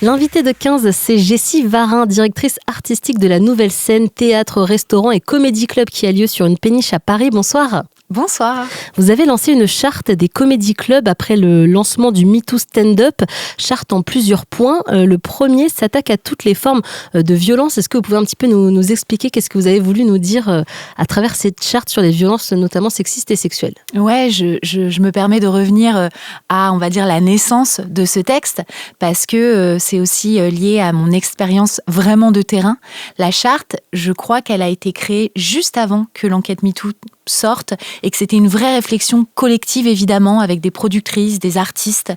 L'invitée de 15, c'est Jessie Varin, directrice artistique de la Nouvelle Scène, théâtre, restaurant et comédie club qui a lieu sur une péniche à Paris. Bonsoir. Bonsoir. Vous avez lancé une charte des comédie clubs après le lancement du MeToo Stand-Up, charte en plusieurs points. Le premier s'attaque à toutes les formes de violence. Est-ce que vous pouvez un petit peu nous expliquer qu'est-ce que vous avez voulu nous dire à travers cette charte sur les violences notamment sexistes et sexuelles ? Ouais, je me permets de revenir à, on va dire, la naissance de ce texte parce que c'est aussi lié à mon expérience vraiment de terrain. La charte, je crois qu'elle a été créée juste avant que l'enquête MeToo sorte et que c'était une vraie réflexion collective évidemment avec des productrices, des artistes,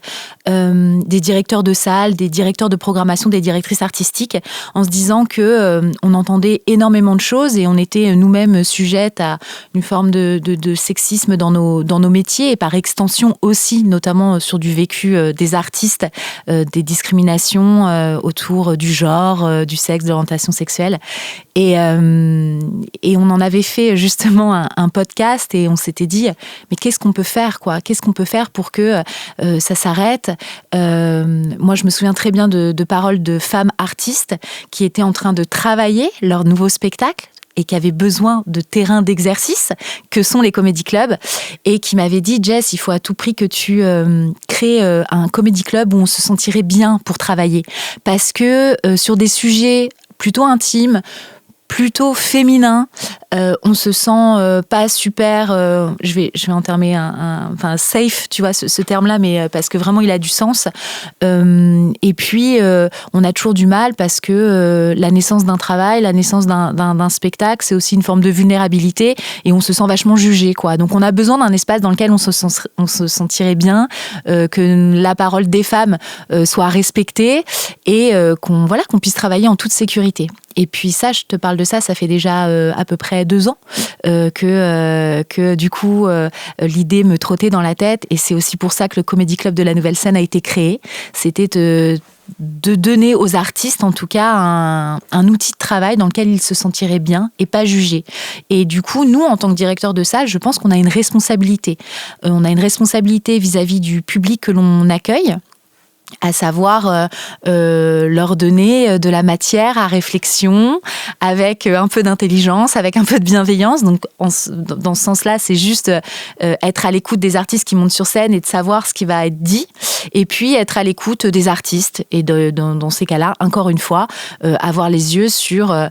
des directeurs de salles, des directeurs de programmation, des directrices artistiques, en se disant que on entendait énormément de choses et on était nous-mêmes sujettes à une forme de sexisme dans nos métiers et par extension aussi, notamment sur du vécu des artistes, des discriminations autour du genre, du sexe, de l'orientation sexuelle. Et on en avait fait justement un podcast et on s'était dit mais qu'est-ce qu'on peut faire quoi ? Qu'est-ce qu'on peut faire pour que ça s'arrête ? Moi je me souviens très bien de paroles de femmes artistes qui étaient en train de travailler leur nouveau spectacle et qui avaient besoin de terrains d'exercice que sont les comédie clubs et qui m'avaient dit Jess, il faut à tout prix que tu crées un comédie club où on se sentirait bien pour travailler parce que sur des sujets plutôt intimes, plutôt féminin, on se sent pas super, je vais entermer enfin safe, tu vois ce terme-là, mais parce que vraiment il a du sens. Et puis on a toujours du mal parce que la naissance d'un travail, la naissance d'un spectacle, c'est aussi une forme de vulnérabilité et on se sent vachement jugé, quoi. Donc on a besoin d'un espace dans lequel on se sentirait bien, que la parole des femmes soit respectée et qu'on puisse travailler en toute sécurité. Et puis ça, je te parle de ça fait déjà à peu près 2 ans que du coup l'idée me trottait dans la tête et c'est aussi pour ça que le Comédie Club de la Nouvelle Scène a été créé. C'était de donner aux artistes en tout cas un outil de travail dans lequel ils se sentiraient bien et pas jugés. Et du coup, nous, en tant que directeur de salle, je pense qu'on a une responsabilité. On a une responsabilité vis-à-vis du public que l'on accueille, à savoir leur donner de la matière à réflexion, avec un peu d'intelligence, avec un peu de bienveillance. Donc, dans ce sens-là, c'est juste être à l'écoute des artistes qui montent sur scène et de savoir ce qui va être dit. Et puis, être à l'écoute des artistes. Et dans ces cas-là, encore une fois, avoir les yeux sur le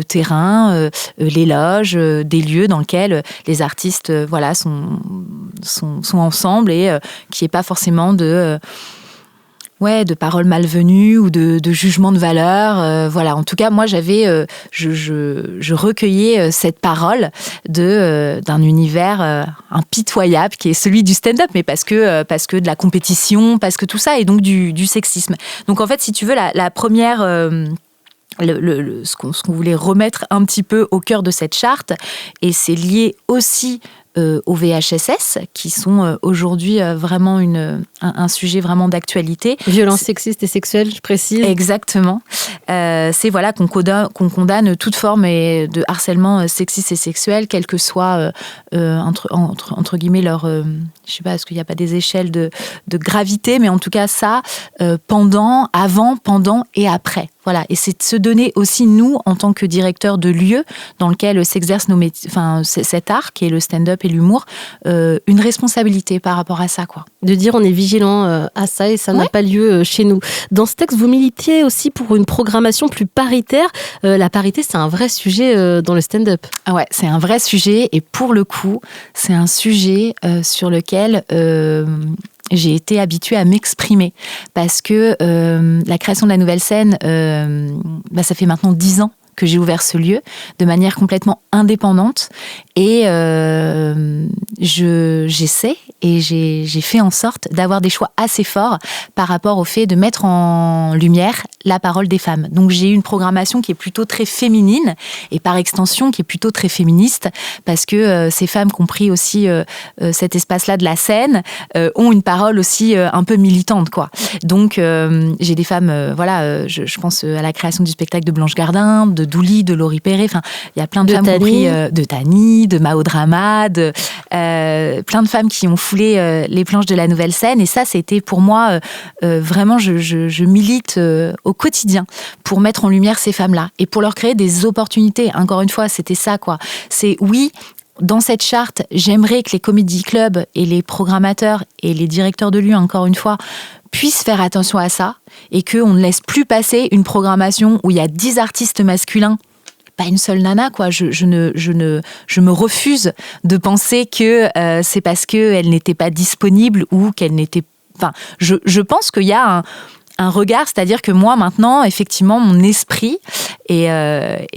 terrain, les loges, des lieux dans lesquels les artistes sont ensemble et qui n'est pas forcément de paroles malvenues ou de jugements de valeur. Voilà. En tout cas, moi, je recueillais cette parole d'un univers impitoyable qui est celui du stand-up, mais parce que de la compétition, parce que tout ça, et donc du sexisme. Donc, en fait, si tu veux, la première... ce qu'on voulait remettre un petit peu au cœur de cette charte, et c'est lié aussi au VHSS, qui sont aujourd'hui vraiment un sujet vraiment d'actualité. Violences sexistes et sexuelles, je précise. Exactement. C'est qu'on condamne toute forme de harcèlement sexiste et sexuel, quel que soit entre guillemets leur... je sais pas, est-ce qu'il n'y a pas des échelles de gravité, mais en tout cas ça, avant, pendant et après. Voilà, et c'est de se donner aussi, nous, en tant que directeurs de lieux dans lequel s'exerce cet art, qui est le stand-up et l'humour, une responsabilité par rapport à ça, quoi. De dire on est vigilant à ça et ça n'a pas lieu chez nous. Dans ce texte, vous militiez aussi pour une programmation plus paritaire. La parité, c'est un vrai sujet dans le stand-up. Ah ouais, c'est un vrai sujet et pour le coup, c'est un sujet sur lequel... j'ai été habituée à m'exprimer parce que la création de la Nouvelle Scène, ça fait maintenant 10 ans que j'ai ouvert ce lieu de manière complètement indépendante et j'essaie et j'ai fait en sorte d'avoir des choix assez forts par rapport au fait de mettre en lumière la parole des femmes. Donc j'ai une programmation qui est plutôt très féminine et par extension qui est plutôt très féministe parce que ces femmes qui ont pris aussi cet espace-là de la scène ont une parole aussi un peu militante, quoi. Donc j'ai des femmes, je pense à la création du spectacle de Blanche Gardin, de Douli, de Laurie Perret. Enfin, il y a plein de femmes Tani. de Tani, de Mao Drama, plein de femmes qui ont foulé les planches de la nouvelle scène. Et ça, c'était pour moi vraiment, je milite au quotidien pour mettre en lumière ces femmes-là et pour leur créer des opportunités. Encore une fois, c'était ça, quoi. C'est oui. Dans cette charte, j'aimerais que les comédie clubs et les programmateurs et les directeurs de lieux, encore une fois, puissent faire attention à ça et qu'on ne laisse plus passer une programmation où il y a 10 artistes masculins, pas une seule nana, quoi. Je me refuse de penser que c'est parce qu'elle n'était pas disponible ou qu'elle n'était... Enfin, je pense qu'il y a un regard, c'est-à-dire que moi, maintenant, effectivement, mon esprit et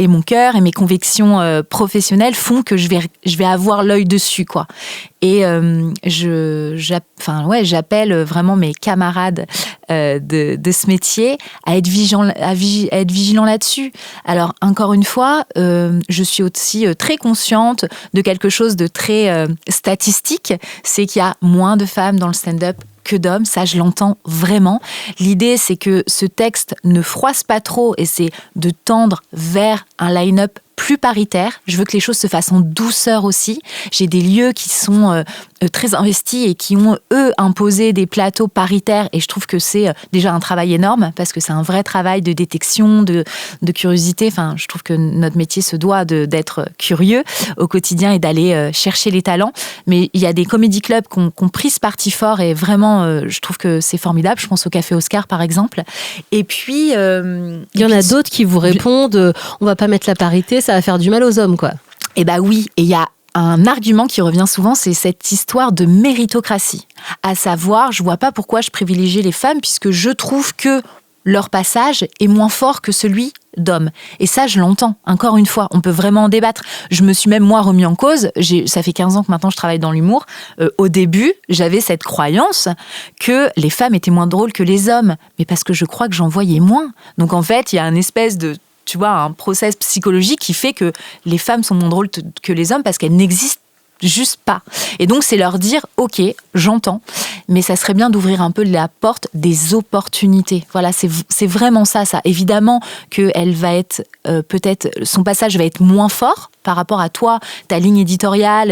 mon cœur et mes convictions professionnelles font que je vais avoir l'œil dessus, quoi. Et j'appelle vraiment mes camarades de ce métier à être vigilants là-dessus. Alors, encore une fois, je suis aussi très consciente de quelque chose de très statistique, c'est qu'il y a moins de femmes dans le stand-up que d'hommes, ça je l'entends vraiment. L'idée, c'est que ce texte ne froisse pas trop et c'est de tendre vers un line-up plus paritaire. Je veux que les choses se fassent en douceur aussi. J'ai des lieux qui sont très investis et qui ont, eux, imposé des plateaux paritaires et je trouve que c'est déjà un travail énorme parce que c'est un vrai travail de détection, de curiosité. Enfin, je trouve que notre métier se doit d'être curieux au quotidien et d'aller chercher les talents. Mais il y a des comédie clubs qui ont pris ce parti fort et vraiment, je trouve que c'est formidable. Je pense au Café Oscar, par exemple. Et puis... il y en a d'autres qui vous répondent on va pas mettre la parité, ça va faire du mal aux hommes, quoi. Eh bien oui, et il y a un argument qui revient souvent, c'est cette histoire de méritocratie. À savoir, je vois pas pourquoi je privilégie les femmes puisque je trouve que leur passage est moins fort que celui d'hommes. Et ça, je l'entends. Encore une fois, on peut vraiment en débattre. Je me suis même, moi, remis en cause. Ça fait 15 ans que maintenant je travaille dans l'humour. Au début, j'avais cette croyance que les femmes étaient moins drôles que les hommes. Mais parce que je crois que j'en voyais moins. Donc en fait, il y a un espèce de... Tu vois, un process psychologique qui fait que les femmes sont moins drôles que les hommes parce qu'elles n'existent juste pas. Et donc, c'est leur dire, ok, j'entends, mais ça serait bien d'ouvrir un peu la porte des opportunités. Voilà, c'est vraiment ça. Évidemment qu'elle va être, peut-être, son passage va être moins fort par rapport à toi, ta ligne éditoriale,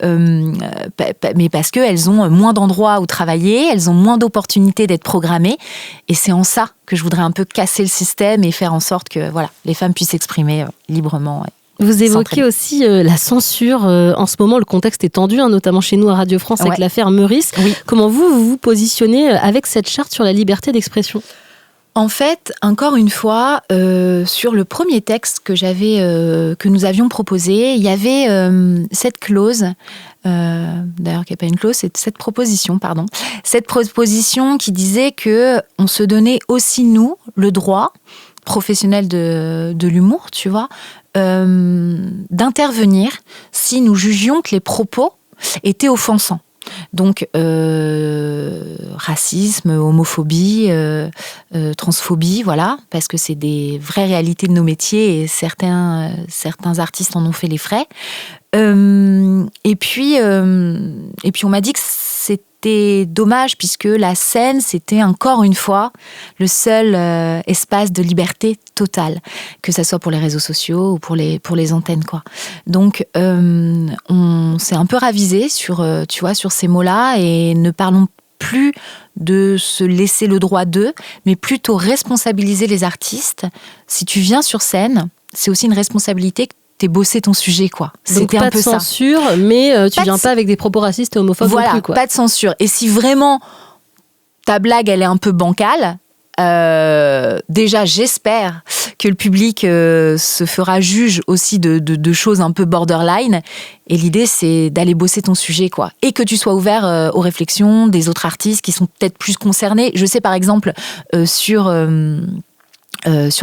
mais parce qu'elles ont moins d'endroits où travailler, elles ont moins d'opportunités d'être programmées. Et c'est en ça que je voudrais un peu casser le système et faire en sorte que voilà, les femmes puissent s'exprimer librement. Vous évoquez aussi la censure. En ce moment, le contexte est tendu, notamment chez nous à Radio France avec l'affaire Meurice. Oui. Comment vous positionnez avec cette charte sur la liberté d'expression ? En fait, encore une fois, sur le premier texte que nous avions proposé, il y avait cette clause, d'ailleurs qui n'est pas une clause, c'est cette proposition qui disait que on se donnait aussi, nous, le droit professionnel de l'humour, tu vois, d'intervenir si nous jugions que les propos étaient offensants. Donc, racisme, homophobie, transphobie, voilà, parce que c'est des vraies réalités de nos métiers et certains artistes en ont fait les frais. Et puis on m'a dit que c'était dommage puisque la scène, c'était encore une fois le seul espace de liberté totale, que ça soit pour les réseaux sociaux ou pour les antennes, quoi. Donc, on s'est un peu ravisé sur ces mots-là et ne parlons plus de se laisser le droit d'eux, mais plutôt responsabiliser les artistes. Si tu viens sur scène, c'est aussi une responsabilité que t'es bossé ton sujet, quoi. Donc pas de censure, mais tu viens pas avec des propos racistes et homophobes non plus, quoi. Pas de censure. Et si vraiment ta blague, elle est un peu bancale, déjà, j'espère que le public se fera juge aussi de choses un peu borderline. Et l'idée, c'est d'aller bosser ton sujet, quoi. Et que tu sois ouvert aux réflexions des autres artistes qui sont peut-être plus concernés. Je sais, par exemple, sur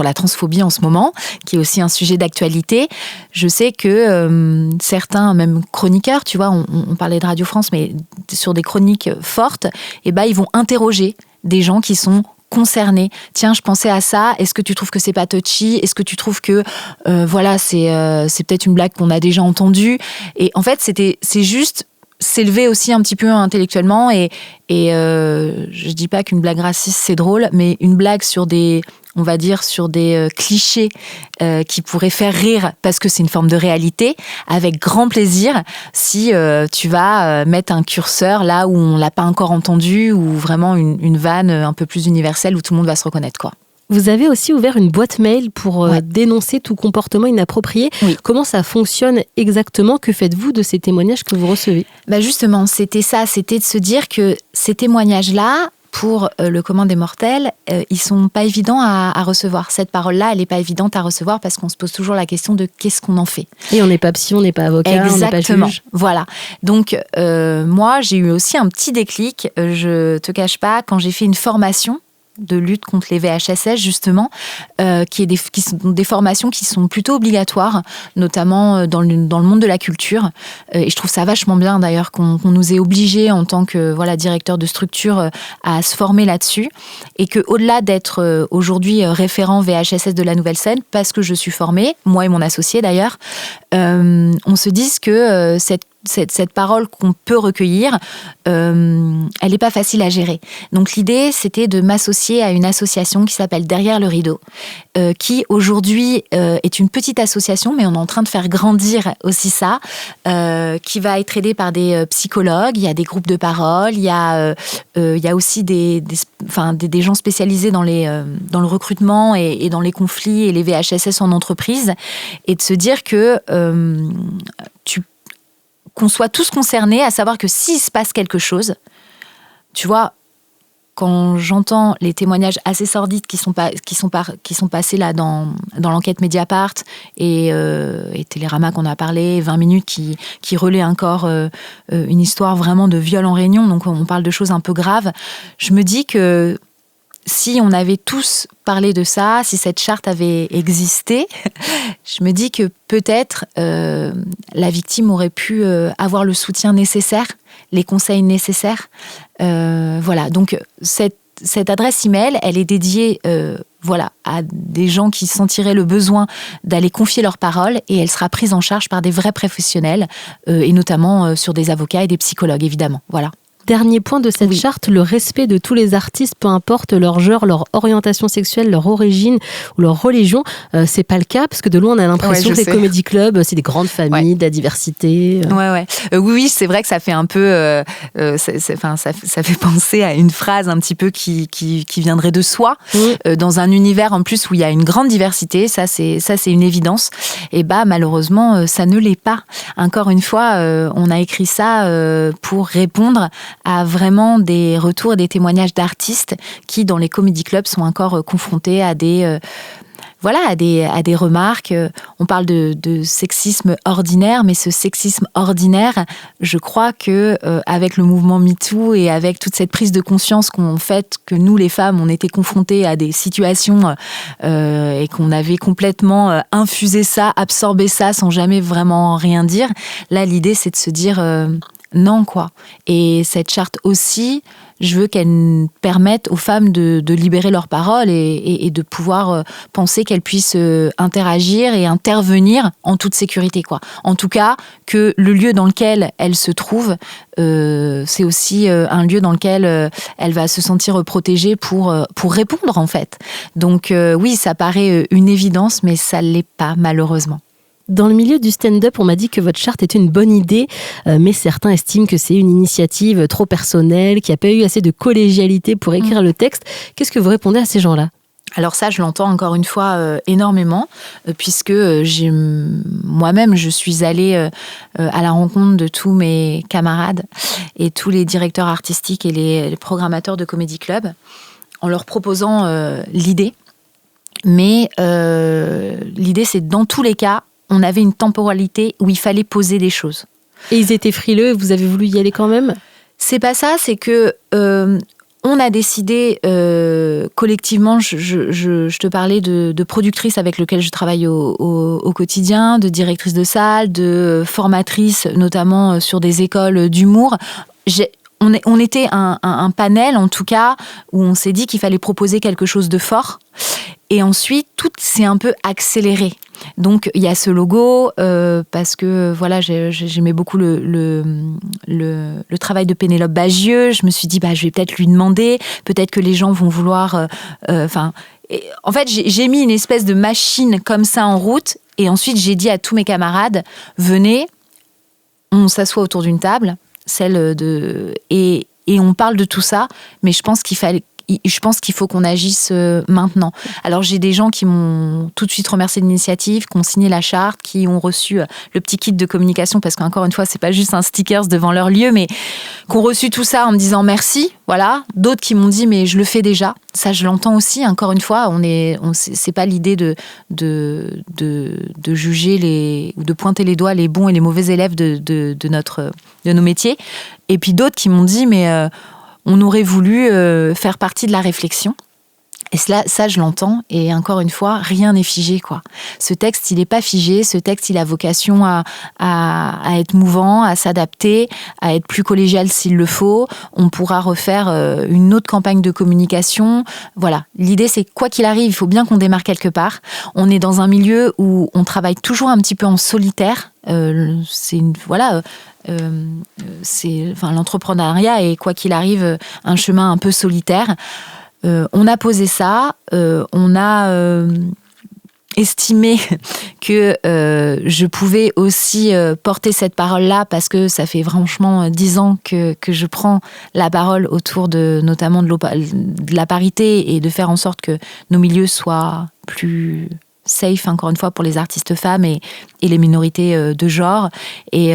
la transphobie en ce moment, qui est aussi un sujet d'actualité. Je sais que certains, même chroniqueurs, tu vois, on parlait de Radio France, mais sur des chroniques fortes, ils vont interroger des gens qui sont concernés. Tiens, je pensais à ça. Est-ce que tu trouves que c'est pas touchy ? Est-ce que tu trouves que c'est peut-être une blague qu'on a déjà entendue ? Et en fait, c'est juste s'élever aussi un petit peu intellectuellement et je dis pas qu'une blague raciste c'est drôle, mais une blague sur des on va dire, sur des clichés qui pourraient faire rire parce que c'est une forme de réalité, avec grand plaisir si tu vas mettre un curseur là où on l'a pas encore entendu, ou vraiment une vanne un peu plus universelle où tout le monde va se reconnaître, quoi. Vous avez aussi ouvert une boîte mail pour dénoncer tout comportement inapproprié. Oui. Comment ça fonctionne exactement? Que faites-vous de ces témoignages que vous recevez? Justement, c'était ça, c'était de se dire que ces témoignages-là, pour le commun des mortels, ils sont pas évidents à recevoir. Cette parole-là, elle est pas évidente à recevoir parce qu'on se pose toujours la question de qu'est-ce qu'on en fait. Et on n'est pas psy, on n'est pas avocat, on n'est pas juge. Voilà. Donc, moi, j'ai eu aussi un petit déclic, je te cache pas, quand j'ai fait une formation de lutte contre les VHSS, justement, qui sont des formations qui sont plutôt obligatoires, notamment dans le monde de la culture. Et je trouve ça vachement bien, d'ailleurs, qu'on nous ait obligés, en tant que directeur de structure, à se former là-dessus. Et qu'au-delà d'être aujourd'hui référent VHSS de la Nouvelle-Scène, parce que je suis formée, moi et mon associé d'ailleurs, on se dise que cette parole qu'on peut recueillir, elle n'est pas facile à gérer. Donc l'idée, c'était de m'associer à une association qui s'appelle Derrière le rideau, qui aujourd'hui est une petite association, mais on est en train de faire grandir aussi ça, qui va être aidée par des psychologues, il y a des groupes de parole, il y a aussi des gens spécialisés dans le recrutement et dans les conflits et les VHSS en entreprise, et de se dire que qu'on soit tous concernés, à savoir que s'il se passe quelque chose, tu vois, quand j'entends les témoignages assez sordides qui sont passés là dans l'enquête Mediapart et Télérama qu'on a parlé, 20 minutes qui relaient encore une histoire vraiment de viol en Réunion, donc on parle de choses un peu graves, je me dis que si on avait tous parlé de ça, si cette charte avait existé, je me dis que peut-être la victime aurait pu avoir le soutien nécessaire, les conseils nécessaires. Voilà, donc cette adresse email, elle est dédiée à des gens qui sentiraient le besoin d'aller confier leurs paroles, et elle sera prise en charge par des vrais professionnels, et notamment sur des avocats et des psychologues, évidemment. Voilà. Dernier point de cette charte, le respect de tous les artistes, peu importe leur genre, leur orientation sexuelle, leur origine ou leur religion. C'est pas le cas, parce que de loin on a l'impression que les comédie clubs, c'est des grandes familles, de la diversité. Oui, c'est vrai que ça fait un peu, ça fait penser à une phrase un petit peu qui viendrait de soi, dans un univers en plus où il y a une grande diversité. Ça c'est une évidence. Et malheureusement, ça ne l'est pas. Encore une fois, on a écrit ça pour répondre à vraiment des retours et des témoignages d'artistes qui, dans les comédie clubs, sont encore confrontés à des remarques. On parle de sexisme ordinaire, mais ce sexisme ordinaire, je crois que avec le mouvement MeToo et avec toute cette prise de conscience qu'en fait, que nous, les femmes, on était confrontées à des situations et qu'on avait complètement infusé ça, absorbé ça sans jamais vraiment rien dire. Là, l'idée, c'est de se dire non, quoi. Et cette charte aussi, je veux qu'elle permette aux femmes de libérer leur parole et de pouvoir penser qu'elles puissent interagir et intervenir en toute sécurité, quoi. En tout cas, que le lieu dans lequel elles se trouvent, c'est aussi un lieu dans lequel elle va se sentir protégée pour répondre, en fait. Donc oui, ça paraît une évidence, mais ça ne l'est pas, malheureusement. Dans le milieu du stand-up, on m'a dit que votre charte était une bonne idée, mais certains estiment que c'est une initiative trop personnelle, qu'il n'y a pas eu assez de collégialité pour écrire le texte. Qu'est-ce que vous répondez à ces gens-là ? Alors ça, je l'entends encore une fois énormément, puisque moi-même, je suis allée à la rencontre de tous mes camarades et tous les directeurs artistiques et les programmateurs de comédie club, en leur proposant l'idée. Mais l'idée, c'est dans tous les cas, on avait une temporalité où il fallait poser des choses. Et ils étaient frileux, vous avez voulu y aller quand même ? C'est pas ça, c'est que on a décidé collectivement, je te parlais de productrices avec lesquelles je travaille au quotidien, de directrices de salle, de formatrices, notamment sur des écoles d'humour. On était un panel, en tout cas, où on s'est dit qu'il fallait proposer quelque chose de fort. Et ensuite, tout s'est un peu accéléré. Donc, il y a ce logo, parce que voilà, j'aimais beaucoup le travail de Pénélope Bagieux. Je me suis dit, je vais peut-être lui demander. Peut-être que les gens vont vouloir... en fait, j'ai mis une espèce de machine comme ça en route. Et ensuite, j'ai dit à tous mes camarades, venez, on s'assoit autour d'une table, et on parle de tout ça. Mais je pense qu'il faut qu'on agisse maintenant. Alors, j'ai des gens qui m'ont tout de suite remercié de l'initiative, qui ont signé la charte, qui ont reçu le petit kit de communication, parce qu'encore une fois, c'est pas juste un sticker devant leur lieu, mais qui ont reçu tout ça en me disant merci. Voilà. D'autres qui m'ont dit, mais je le fais déjà. Ça, je l'entends aussi. Encore une fois, c'est pas l'idée de juger ou de pointer les doigts les bons et les mauvais élèves de nos métiers. Et puis d'autres qui m'ont dit, mais on aurait voulu faire partie de la réflexion. Et ça, je l'entends. Et encore une fois, rien n'est figé, quoi. Ce texte, il n'est pas figé. Ce texte, il a vocation à être mouvant, à s'adapter, à être plus collégial s'il le faut. On pourra refaire une autre campagne de communication. Voilà. L'idée, c'est quoi qu'il arrive, il faut bien qu'on démarre quelque part. On est dans un milieu où on travaille toujours un petit peu en solitaire. L'entrepreneuriat est, quoi qu'il arrive, un chemin un peu solitaire. On a posé ça, on a estimé que je pouvais aussi porter cette parole-là, parce que ça fait franchement 10 ans que je prends la parole autour notamment de la parité, et de faire en sorte que nos milieux soient plus safe, encore une fois, pour les artistes femmes et les minorités de genre. Et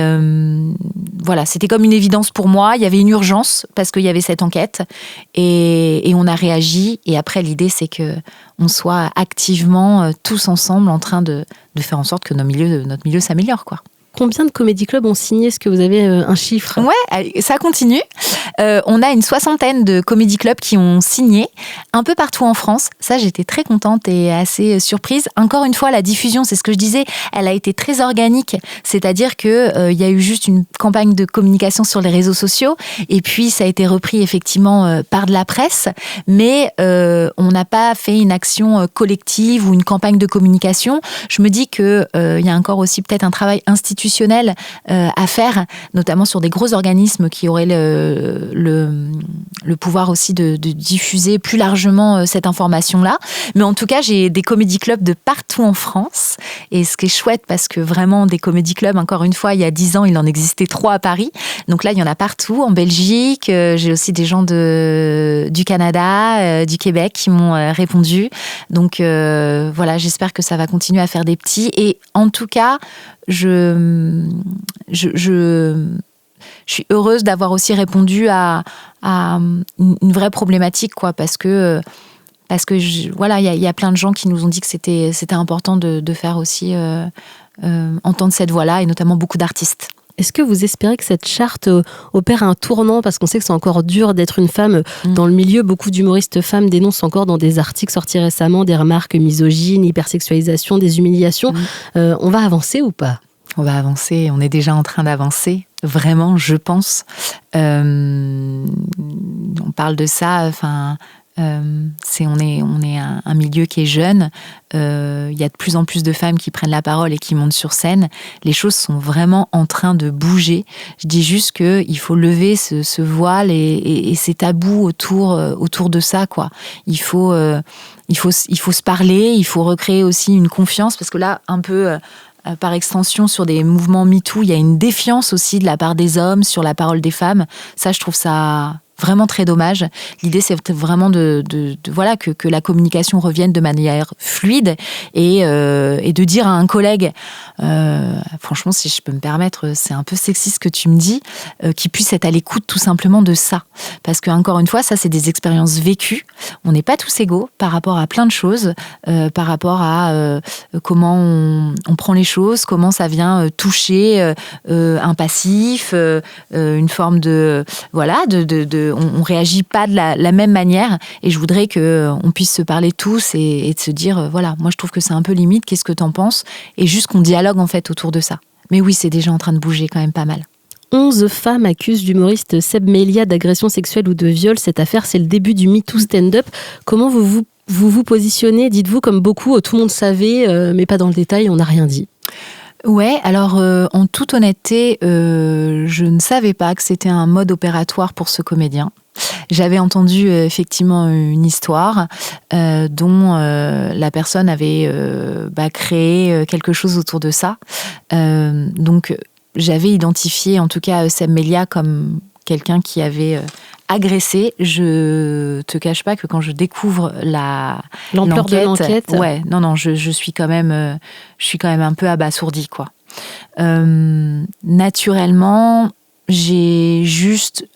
voilà, c'était comme une évidence pour moi. Il y avait une urgence parce qu'il y avait cette enquête, et on a réagi. Et après, l'idée, c'est qu'on soit activement tous ensemble en train de faire en sorte que notre milieu s'améliore, quoi. Combien de comédie clubs ont signé ? Est-ce que vous avez un chiffre ? Ouais, ça continue. On a une 60aine de comédie clubs qui ont signé un peu partout en France. Ça, j'étais très contente et assez surprise. Encore une fois, la diffusion, c'est ce que je disais, elle a été très organique. C'est-à-dire que y a eu juste une campagne de communication sur les réseaux sociaux, et puis ça a été repris effectivement par de la presse. Mais on n'a pas fait une action collective ou une campagne de communication. Je me dis que y a encore aussi peut-être un travail institutionnel à faire, notamment sur des gros organismes qui auraient le pouvoir aussi de diffuser plus largement cette information-là. Mais en tout cas, j'ai des comédie clubs de partout en France, et ce qui est chouette, parce que vraiment, des comédie clubs, encore une fois, il y a 10 ans, il en existait 3 à Paris. Donc là, il y en a partout, en Belgique. J'ai aussi des gens du Canada, du Québec qui m'ont répondu. Donc voilà, j'espère que ça va continuer à faire des petits. Et en tout cas, je suis heureuse d'avoir aussi répondu à une vraie problématique, quoi, parce que voilà, il y a plein de gens qui nous ont dit que c'était important de faire aussi entendre cette voix-là, et notamment beaucoup d'artistes. Est-ce que vous espérez que cette charte opère un tournant ? Parce qu'on sait que c'est encore dur d'être une femme dans le milieu. Beaucoup d'humoristes femmes dénoncent encore dans des articles sortis récemment des remarques misogynes, hypersexualisation, des humiliations. On va avancer ou pas ? On va avancer, on est déjà en train d'avancer. Vraiment, je pense. On parle de ça, on est un milieu qui est jeune. Il y a de plus en plus de femmes qui prennent la parole et qui montent sur scène. Les choses sont vraiment en train de bouger. Je dis juste qu'il faut lever ce voile et ces tabous autour de ça, quoi. Il faut se parler, il faut recréer aussi une confiance, parce que là, un peu par extension, sur des mouvements MeToo, il y a une défiance aussi de la part des hommes sur la parole des femmes. Ça, je trouve ça vraiment très dommage. L'idée, c'est vraiment voilà, que la communication revienne de manière fluide, et de dire à un collègue, franchement, si je peux me permettre, c'est un peu sexiste ce que tu me dis, qu'il puisse être à l'écoute tout simplement de ça. Parce que, encore une fois, ça, c'est des expériences vécues. On n'est pas tous égaux par rapport à plein de choses, par rapport à comment on prend les choses, comment ça vient toucher un passif, une forme de... Voilà, on réagit pas de la même manière, et je voudrais qu'on puisse se parler tous et de se dire, voilà, moi je trouve que c'est un peu limite, qu'est-ce que t'en penses, et juste qu'on dialogue en fait autour de ça. Mais oui, c'est déjà en train de bouger quand même pas mal. 11 femmes accusent l'humoriste Seb Melia d'agression sexuelle ou de viol. Cette affaire, c'est le début du MeToo stand-up. Comment vous positionnez ? Dites-vous, comme beaucoup, tout le monde savait, mais pas dans le détail, on n'a rien dit. Ouais, alors en toute honnêteté, je ne savais pas que c'était un mode opératoire pour ce comédien. J'avais entendu effectivement une histoire dont la personne avait créé quelque chose autour de ça. Donc j'avais identifié en tout cas Seb Melia comme quelqu'un qui avait agressé. Je te cache pas que quand je découvre l'ampleur de l'enquête, ouais, non, je suis quand même un peu abasourdie, quoi. Naturellement, j'ai juste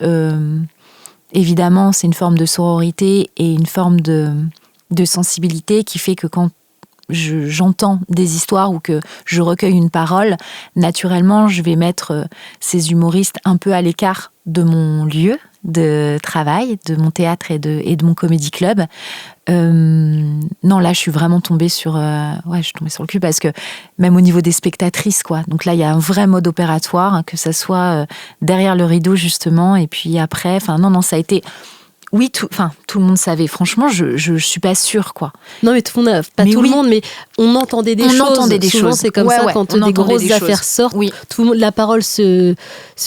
évidemment, c'est une forme de sororité et une forme de sensibilité qui fait que quand j'entends des histoires ou que je recueille une parole, naturellement, je vais mettre ces humoristes un peu à l'écart de mon lieu de travail, de mon théâtre et de mon comédie club. Non, là, je suis vraiment tombée sur le cul parce que même au niveau des spectatrices, quoi. Donc là, il y a un vrai mode opératoire, que ça soit derrière le rideau justement, et puis après. Enfin, non, ça a été. Oui, tout le monde savait. Franchement, je suis pas sûre, quoi. Non, mais tout le monde, pas mais tout oui. Le monde, mais on entendait des choses. Souvent, c'est comme ça quand des grosses affaires sortent. Oui. Tout le monde, la parole se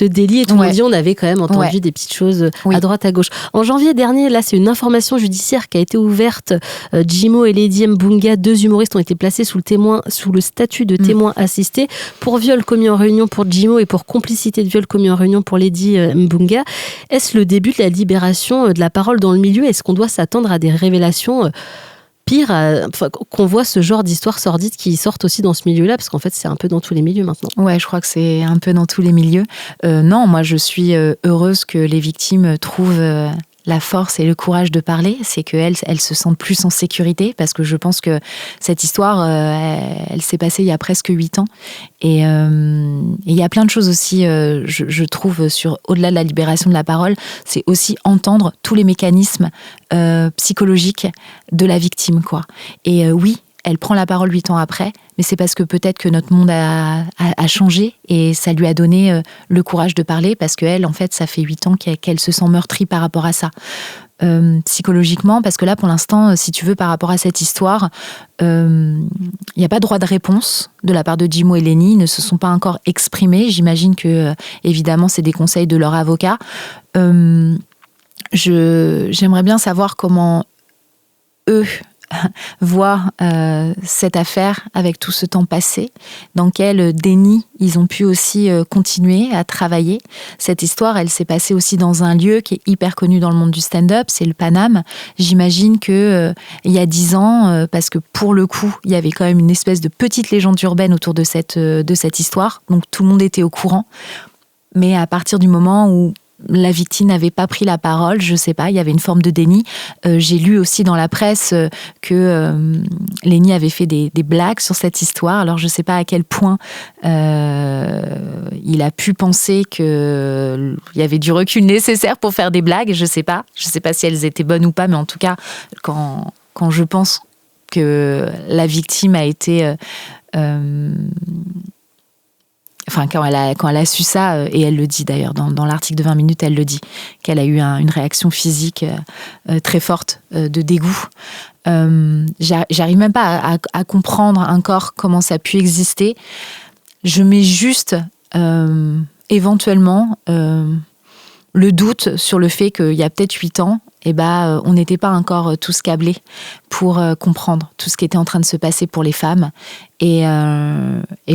délie et tout le monde dit on avait quand même entendu des petites choses à droite, à gauche. En janvier dernier, là, c'est une information judiciaire qui a été ouverte. Djimo et Lady Mbunga, 2 humoristes, ont été placés sous le statut de témoin assisté pour viol commis en réunion pour Djimo et pour complicité de viol commis en réunion pour Lady Mbunga. Est-ce le début de la libération de la parole dans le milieu? Est-ce qu'on doit s'attendre à des révélations pires, qu'on voit ce genre d'histoires sordides qui sortent aussi dans ce milieu-là? Parce qu'en fait, c'est un peu dans tous les milieux maintenant. Ouais, je crois que c'est un peu dans tous les milieux. Non, moi, je suis heureuse que les victimes trouvent la force et le courage de parler. C'est qu'elles se sentent plus en sécurité, parce que je pense que cette histoire, elle s'est passée il y a presque 8 ans. Et il y a plein de choses aussi, je trouve, au-delà de la libération de la parole, c'est aussi entendre tous les mécanismes psychologiques de la victime, quoi. Et oui, elle prend la parole 8 ans après, mais c'est parce que peut-être que notre monde a changé et ça lui a donné le courage de parler, parce qu'elle, en fait, ça fait 8 ans qu'elle se sent meurtrie par rapport à ça. Psychologiquement, parce que là, pour l'instant, si tu veux, par rapport à cette histoire, il n'y a pas de droit de réponse de la part de Djimo et Lenny, ils ne se sont pas encore exprimés. J'imagine que, évidemment, c'est des conseils de leur avocat. J'aimerais bien savoir comment eux voient cette affaire avec tout ce temps passé, dans quel déni ils ont pu aussi continuer à travailler. Cette histoire, elle s'est passée aussi dans un lieu qui est hyper connu dans le monde du stand-up, c'est le Paname. J'imagine que il y a 10 ans, parce que pour le coup, il y avait quand même une espèce de petite légende urbaine autour de cette histoire, donc tout le monde était au courant. Mais à partir du moment où la victime n'avait pas pris la parole, je sais pas, il y avait une forme de déni. J'ai lu aussi dans la presse que Lenny avait fait des blagues sur cette histoire. Alors je sais pas à quel point il a pu penser qu'il y avait du recul nécessaire pour faire des blagues. Je sais pas si elles étaient bonnes ou pas, mais en tout cas, quand je pense que la victime a été quand elle a su ça, et elle le dit d'ailleurs dans l'article de 20 minutes, elle le dit, qu'elle a eu une réaction physique très forte de dégoût. J'arrive même pas à comprendre encore comment ça a pu exister. Je mets juste éventuellement le doute sur le fait qu'il y a peut-être 8 ans, on n'était pas encore tous câblés pour comprendre tout ce qui était en train de se passer pour les femmes. Et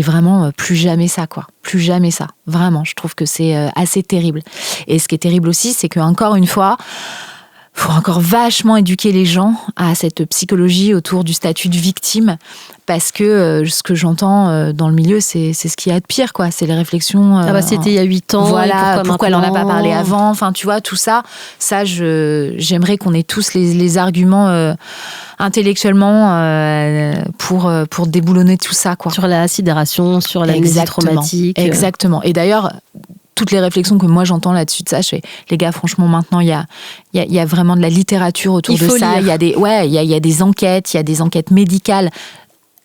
vraiment, plus jamais ça, quoi. Plus jamais ça. Vraiment, je trouve que c'est assez terrible. Et ce qui est terrible aussi, c'est qu'encore une fois, il faut encore vachement éduquer les gens à cette psychologie autour du statut de victime, parce que ce que j'entends dans le milieu, c'est ce qu'il y a de pire, quoi. C'est les réflexions. C'était il y a 8 ans. Voilà, pourquoi elle n'en a pas parlé avant. Enfin, tu vois, tout ça, j'aimerais qu'on ait tous les arguments intellectuellement pour déboulonner tout ça, quoi. Sur la sidération, sur l'amnésie traumatique. Exactement. Et d'ailleurs, toutes les réflexions que moi j'entends là-dessus de ça, je fais, les gars, franchement, maintenant il y a vraiment de la littérature autour de ça. Il y a des enquêtes, il y a des enquêtes médicales.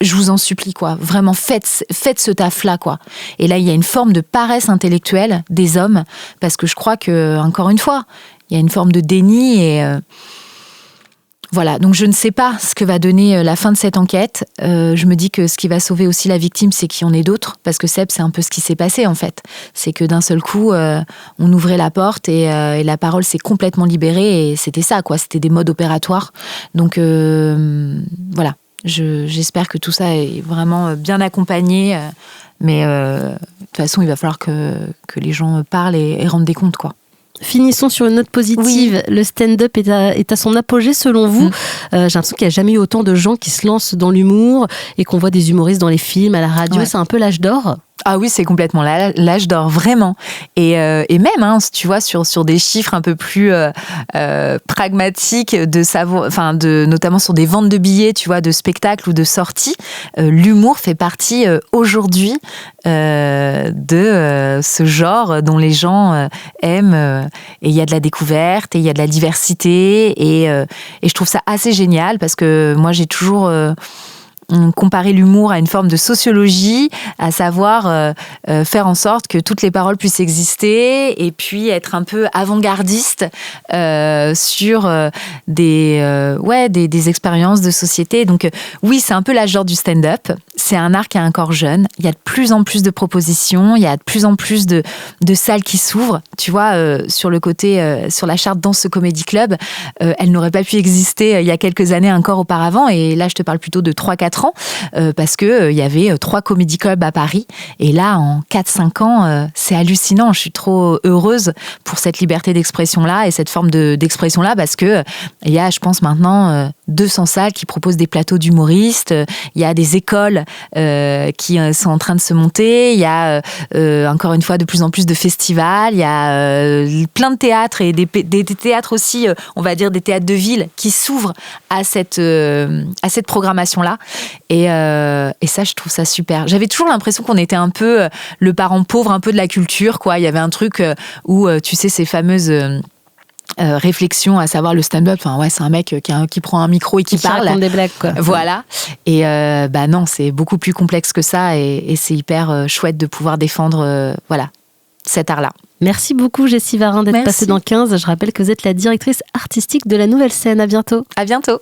Je vous en supplie, quoi. Vraiment, faites ce taf-là, quoi. Et là, il y a une forme de paresse intellectuelle des hommes, parce que je crois que, encore une fois, il y a une forme de déni et Voilà, donc je ne sais pas ce que va donner la fin de cette enquête. Je me dis que ce qui va sauver aussi la victime, c'est qu'il y en ait d'autres, parce que Seb, c'est un peu ce qui s'est passé en fait. C'est que d'un seul coup, on ouvrait la porte et la parole s'est complètement libérée, et c'était ça, quoi. C'était des modes opératoires. Donc voilà, j'espère que tout ça est vraiment bien accompagné, mais de toute façon, il va falloir que les gens parlent et rendent des comptes, quoi. Finissons sur une note positive. Oui. Le stand-up est à son apogée selon vous. J'ai l'impression qu'il n'y a jamais eu autant de gens qui se lancent dans l'humour et qu'on voit des humoristes dans les films, à la radio. Ouais. C'est un peu l'âge d'or. Ah oui, c'est complètement l'âge d'or, vraiment. Et même, hein, tu vois, sur des chiffres un peu plus pragmatiques, notamment sur des ventes de billets, tu vois, de spectacles ou de sorties, l'humour fait partie aujourd'hui de ce genre dont les gens aiment. Et il y a de la découverte, et il y a de la diversité, et je trouve ça assez génial parce que moi, j'ai toujours comparer l'humour à une forme de sociologie, à savoir faire en sorte que toutes les paroles puissent exister et puis être un peu avant-gardiste sur des expériences de société. Donc oui, c'est un peu l'âge d'or du stand-up. C'est un art qui a un corps jeune. Il y a de plus en plus de propositions, il y a de plus en plus de salles qui s'ouvrent. Tu vois, sur le côté, sur la charte Danse Comedy Club, elle n'aurait pas pu exister il y a quelques années encore auparavant. Et là, je te parle plutôt de 3-4 ans, parce que il y avait 3 comédie clubs à Paris, et là en 4-5 ans c'est hallucinant. Je suis trop heureuse pour cette liberté d'expression là et cette forme d'expression là, parce que il y a, je pense maintenant, 200 salles qui proposent des plateaux d'humoristes, il y a des écoles qui sont en train de se monter, il y a encore une fois de plus en plus de festivals, il y a plein de théâtres et des théâtres aussi, on va dire des théâtres de ville qui s'ouvrent à cette programmation là. Et ça, je trouve ça super. J'avais toujours l'impression qu'on était un peu le parent pauvre un peu de la culture, quoi. Il y avait un truc où, tu sais, ces fameuses réflexions, à savoir le stand-up. Enfin, ouais, c'est un mec qui prend un micro et qui parle. Raconte des blagues, quoi. Voilà. Et non, c'est beaucoup plus complexe que ça, et c'est hyper chouette de pouvoir défendre cet art-là. Merci beaucoup, Jessie Varin, d'être passée dans 15. Je rappelle que vous êtes la directrice artistique de la Nouvelle Scène. À bientôt. À bientôt.